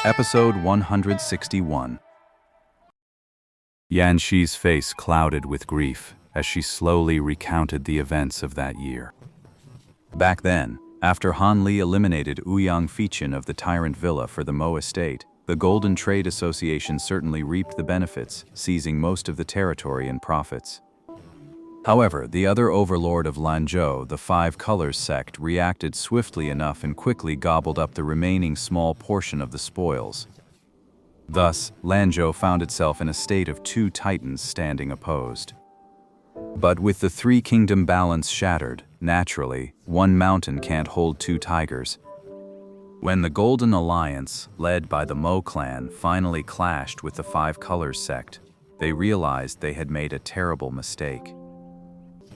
Episode 161. Yan Shi's face clouded with grief as she slowly recounted the events of that year. Back then, after Han Li eliminated Ouyang Fichin of the Tyrant Villa for the Mo estate, the Golden Trade Association certainly reaped the benefits, seizing most of the territory and profits. However, the other overlord of Lanzhou, the Five Colors sect, reacted swiftly enough and quickly gobbled up the remaining small portion of the spoils. Thus, Lanzhou found itself in a state of two titans standing opposed. But with the three-kingdom balance shattered, naturally, one mountain can't hold two tigers. When the Golden Alliance, led by the Mo clan, finally clashed with the Five Colors sect, they realized they had made a terrible mistake.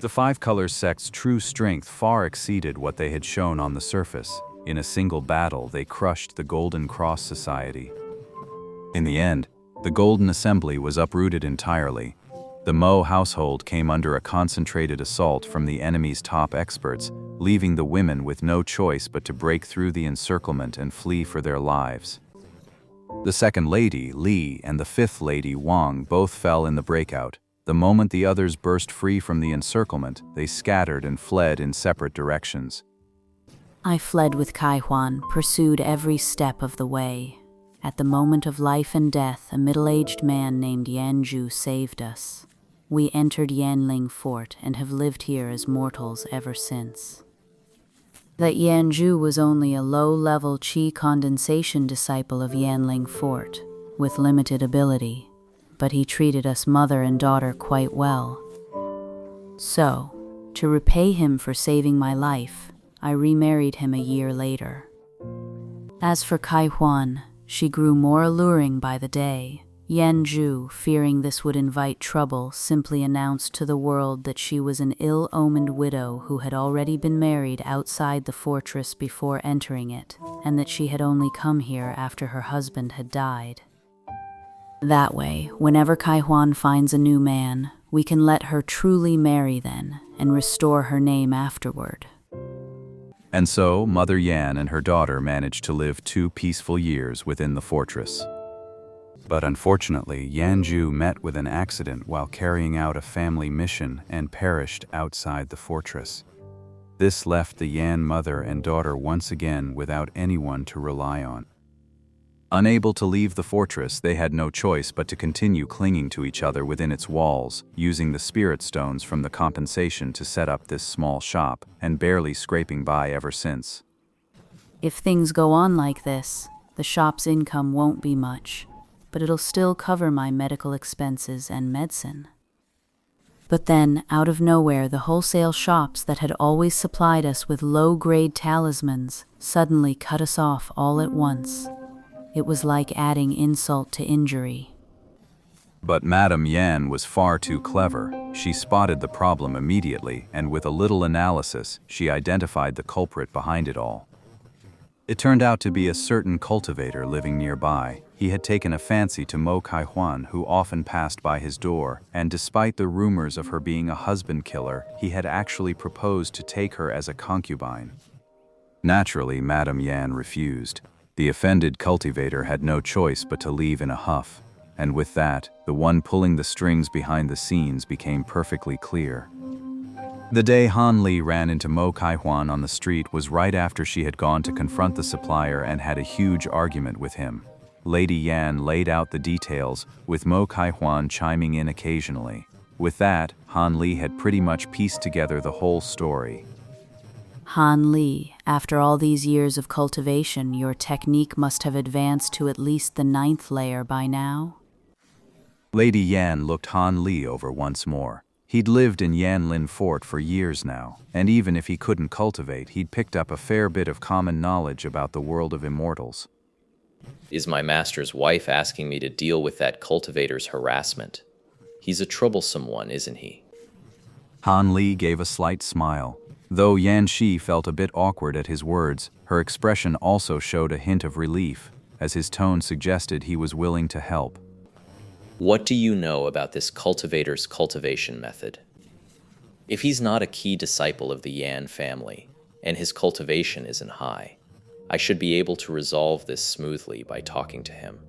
The Five Colors sect's true strength far exceeded what they had shown on the surface. In a single battle, they crushed the Golden Cross Society. In the end, the Golden Assembly was uprooted entirely. The Mo household came under a concentrated assault from the enemy's top experts, leaving the women with no choice but to break through the encirclement and flee for their lives. The second lady, Li, and the fifth lady, Wang, both fell in the breakout. The moment the others burst free from the encirclement, they scattered and fled in separate directions. I fled with Kai Huan, pursued every step of the way. At the moment of life and death, a middle-aged man named Yanju saved us. We entered Yanling Fort and have lived here as mortals ever since. That Yanju was only a low-level qi condensation disciple of Yanling Fort, with limited ability, but he treated us mother and daughter quite well. So, to repay him for saving my life, I remarried him a year later. As for Kai Huan, she grew more alluring by the day. Yanju, fearing this would invite trouble, simply announced to the world that she was an ill-omened widow who had already been married outside the fortress before entering it, and that she had only come here after her husband had died. That way, whenever Kai Huan finds a new man, we can let her truly marry then, and restore her name afterward. And so, Mother Yan and her daughter managed to live 2 peaceful years within the fortress. But unfortunately, Yanju met with an accident while carrying out a family mission and perished outside the fortress. This left the Yan mother and daughter once again without anyone to rely on. Unable to leave the fortress, they had no choice but to continue clinging to each other within its walls, using the spirit stones from the compensation to set up this small shop, and barely scraping by ever since. If things go on like this, the shop's income won't be much, but it'll still cover my medical expenses and medicine. But then, out of nowhere, the wholesale shops that had always supplied us with low-grade talismans suddenly cut us off all at once. It was like adding insult to injury. But Madame Yan was far too clever. She spotted the problem immediately, and with a little analysis, she identified the culprit behind it all. It turned out to be a certain cultivator living nearby. He had taken a fancy to Mo Kai Huan, who often passed by his door, and despite the rumors of her being a husband killer, he had actually proposed to take her as a concubine. Naturally, Madame Yan refused. The offended cultivator had no choice but to leave in a huff, and with that, the one pulling the strings behind the scenes became perfectly clear. The day Han Li ran into Mo Kai Huan on the street was right after she had gone to confront the supplier and had a huge argument with him. Lady Yan laid out the details, with Mo Kai Huan chiming in occasionally. With that, Han Li had pretty much pieced together the whole story. Han Li, after all these years of cultivation, your technique must have advanced to at least the 9th layer by now? Lady Yan looked Han Li over once more. He'd lived in Yanlin Fort for years now, and even if he couldn't cultivate, he'd picked up a fair bit of common knowledge about the world of immortals. Is my master's wife asking me to deal with that cultivator's harassment? He's a troublesome one, isn't he? Han Li gave a slight smile. Though Yan Shi felt a bit awkward at his words, her expression also showed a hint of relief, as his tone suggested he was willing to help. What do you know about this cultivator's cultivation method? If he's not a key disciple of the Yan family, and his cultivation isn't high, I should be able to resolve this smoothly by talking to him.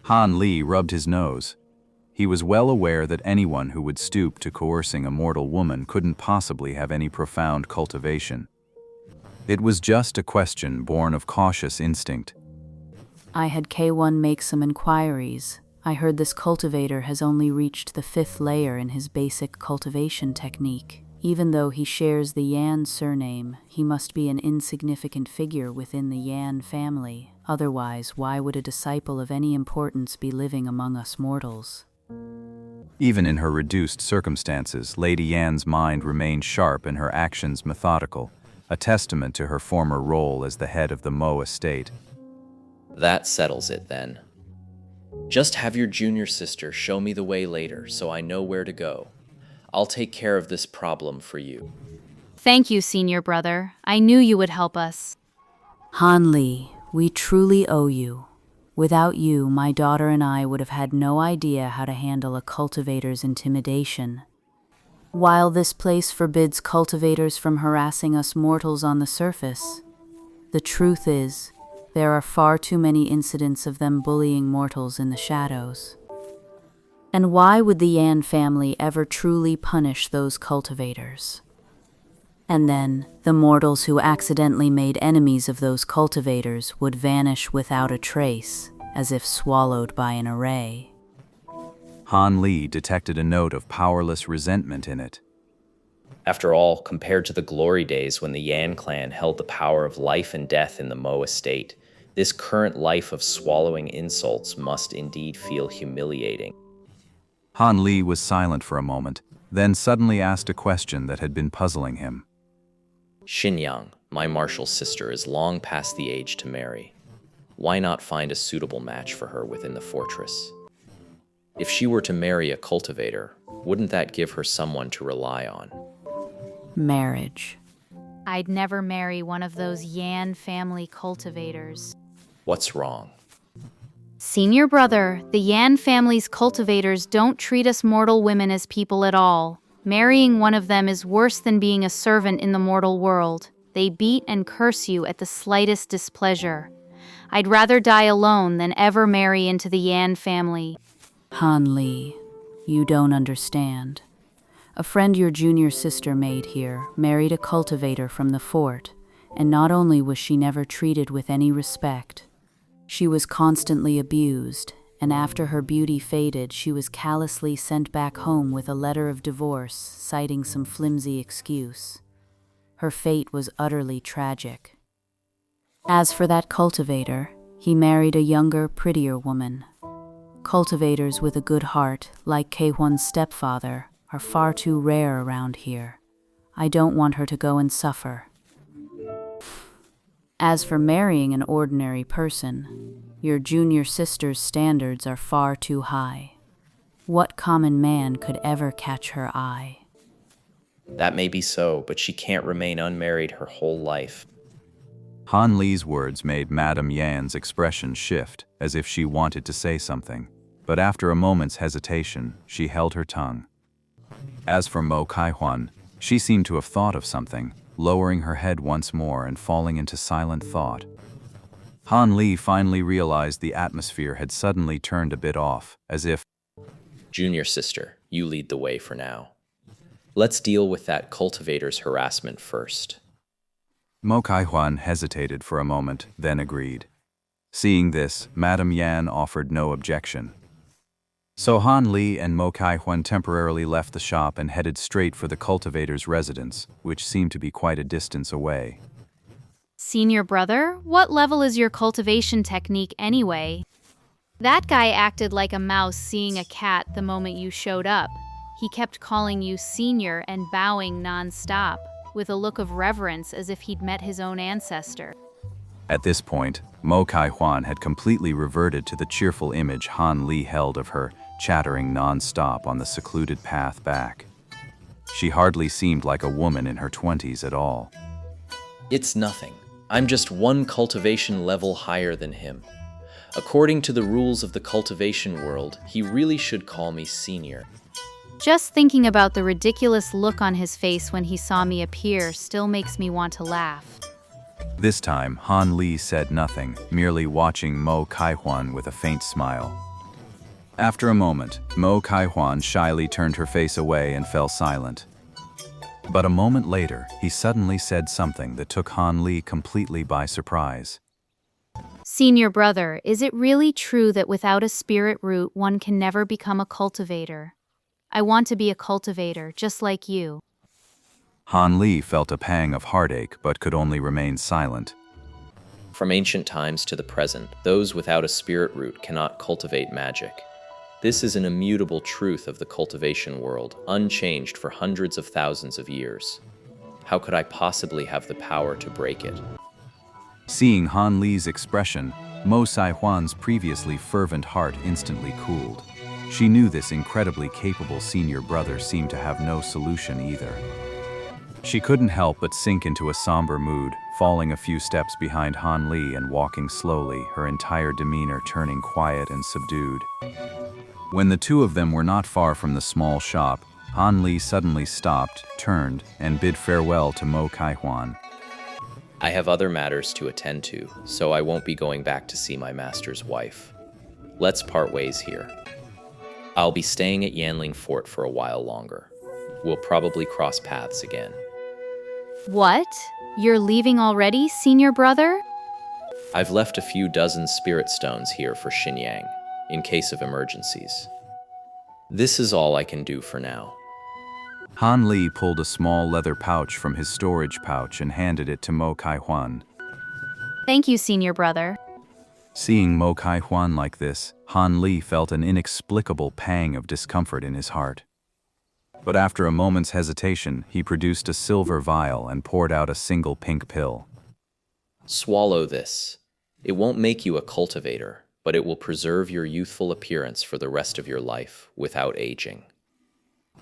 Han Li rubbed his nose. He was well aware that anyone who would stoop to coercing a mortal woman couldn't possibly have any profound cultivation. It was just a question born of cautious instinct. I had K1 make some inquiries. I heard this cultivator has only reached the 5th layer in his basic cultivation technique. Even though he shares the Yan surname, he must be an insignificant figure within the Yan family. Otherwise, why would a disciple of any importance be living among us mortals? Even in her reduced circumstances, Lady Yan's mind remained sharp and her actions methodical, a testament to her former role as the head of the Mo estate. That settles it, then. Just have your junior sister show me the way later so I know where to go. I'll take care of this problem for you. Thank you, senior brother. I knew you would help us. Han Li, we truly owe you. Without you, my daughter and I would have had no idea how to handle a cultivator's intimidation. While this place forbids cultivators from harassing us mortals on the surface, the truth is, there are far too many incidents of them bullying mortals in the shadows. And why would the Yan family ever truly punish those cultivators? And then, the mortals who accidentally made enemies of those cultivators would vanish without a trace, as if swallowed by an array. Han Li detected a note of powerless resentment in it. After all, compared to the glory days when the Yan clan held the power of life and death in the Mo estate, this current life of swallowing insults must indeed feel humiliating. Han Li was silent for a moment, then suddenly asked a question that had been puzzling him. Xinyang, my martial sister, is long past the age to marry. Why not find a suitable match for her within the fortress? If she were to marry a cultivator, wouldn't that give her someone to rely on? Marriage. I'd never marry one of those Yan family cultivators. What's wrong? Senior brother, the Yan family's cultivators don't treat us mortal women as people at all. Marrying one of them is worse than being a servant in the mortal world. They beat and curse you at the slightest displeasure. I'd rather die alone than ever marry into the Yan family. Han Li, you don't understand. A friend your junior sister made here married a cultivator from the fort, and not only was she never treated with any respect, she was constantly abused, and after her beauty faded, she was callously sent back home with a letter of divorce, citing some flimsy excuse. Her fate was utterly tragic. As for that cultivator, he married a younger, prettier woman. Cultivators with a good heart, like K1's stepfather, are far too rare around here. I don't want her to go and suffer. As for marrying an ordinary person, your junior sister's standards are far too high. What common man could ever catch her eye? That may be so, but she can't remain unmarried her whole life. Han Li's words made Madame Yan's expression shift, as if she wanted to say something, but after a moment's hesitation, she held her tongue. As for Mo Kaihuan, she seemed to have thought of something, lowering her head once more and falling into silent thought. Han Li finally realized the atmosphere had suddenly turned a bit off, as if, Junior sister, you lead the way for now. Let's deal with that cultivator's harassment first. Mo Kaihuan hesitated for a moment, then agreed. Seeing this, Madame Yan offered no objection. So Han Li and Mo Kaihuan temporarily left the shop and headed straight for the cultivator's residence, which seemed to be quite a distance away. Senior brother, what level is your cultivation technique anyway? That guy acted like a mouse seeing a cat the moment you showed up. He kept calling you senior and bowing non-stop, with a look of reverence as if he'd met his own ancestor. At this point, Mo Kaihuan had completely reverted to the cheerful image Han Li held of her, chattering non-stop on the secluded path back. She hardly seemed like a woman in her 20s at all. It's nothing. I'm just one cultivation level higher than him. According to the rules of the cultivation world, he really should call me senior. Just thinking about the ridiculous look on his face when he saw me appear still makes me want to laugh. This time, Han Li said nothing, merely watching Mo Kaihuan with a faint smile. After a moment, Mo Kaihuan shyly turned her face away and fell silent. But a moment later, he suddenly said something that took Han Li completely by surprise. Senior brother, is it really true that without a spirit root one can never become a cultivator? I want to be a cultivator, just like you. Han Li felt a pang of heartache but could only remain silent. From ancient times to the present, those without a spirit root cannot cultivate magic. This is an immutable truth of the cultivation world, unchanged for hundreds of thousands of years. How could I possibly have the power to break it? Seeing Han Li's expression, Mo Kaihuan's previously fervent heart instantly cooled. She knew this incredibly capable senior brother seemed to have no solution either. She couldn't help but sink into a somber mood, falling a few steps behind Han Li and walking slowly, her entire demeanor turning quiet and subdued. When the two of them were not far from the small shop, Han Li suddenly stopped, turned, and bid farewell to Mo Kaihuan. I have other matters to attend to, so I won't be going back to see my master's wife. Let's part ways here. I'll be staying at Yanling Fort for a while longer. We'll probably cross paths again. What? You're leaving already, senior brother? I've left a few dozen spirit stones here for Xinyang, in case of emergencies. This is all I can do for now. Han Li pulled a small leather pouch from his storage pouch and handed it to Mo Kaihuan. Thank you, senior brother. Seeing Mo Kaihuan like this, Han Li felt an inexplicable pang of discomfort in his heart. But after a moment's hesitation, he produced a silver vial and poured out a single pink pill. Swallow this. It won't make you a cultivator, but it will preserve your youthful appearance for the rest of your life without aging.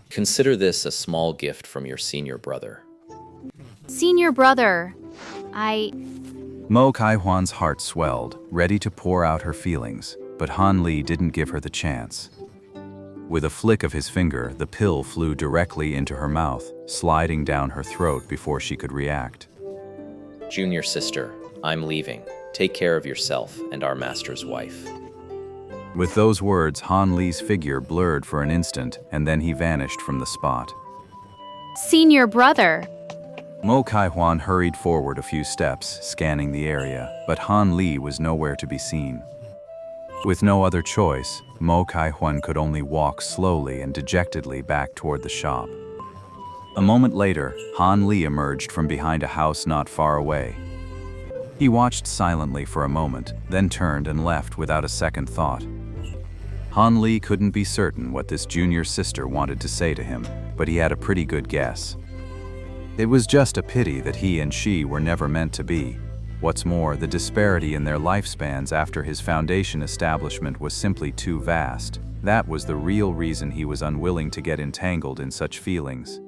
Consider this a small gift from your senior brother. Senior brother, Mo Kaihuan's heart swelled, ready to pour out her feelings, but Han Li didn't give her the chance. With a flick of his finger, the pill flew directly into her mouth, sliding down her throat before she could react. Junior sister, I'm leaving. Take care of yourself and our master's wife. With those words, Han Li's figure blurred for an instant, and then he vanished from the spot. Senior brother. Mo Kaihuan hurried forward a few steps, scanning the area, but Han Li was nowhere to be seen. With no other choice, Mo Kaihuan could only walk slowly and dejectedly back toward the shop. A moment later, Han Li emerged from behind a house not far away. He watched silently for a moment, then turned and left without a second thought. Han Li couldn't be certain what this junior sister wanted to say to him, but he had a pretty good guess. It was just a pity that he and she were never meant to be. What's more, the disparity in their lifespans after his foundation establishment was simply too vast. That was the real reason he was unwilling to get entangled in such feelings.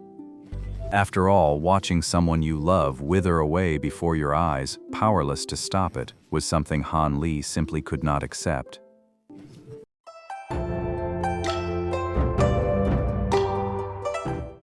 After all, watching someone you love wither away before your eyes, powerless to stop it, was something Han Li simply could not accept.